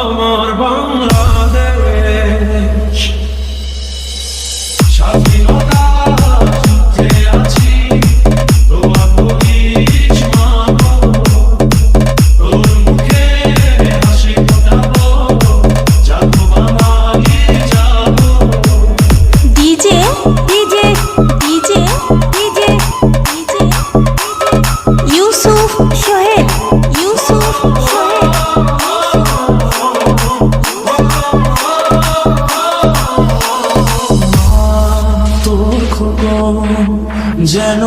আমার বাংলাদেশ। স্বাধীনতা যুদ্ধে আছি, দোয়া করিস মা গো, তোর মুখে হাসি ফোটাবো, যাবো বাঙালি যাবো। DJ DJ DJ DJ DJ Yusuf Sohel, Yusuf Sohel. তোর খোকন যেন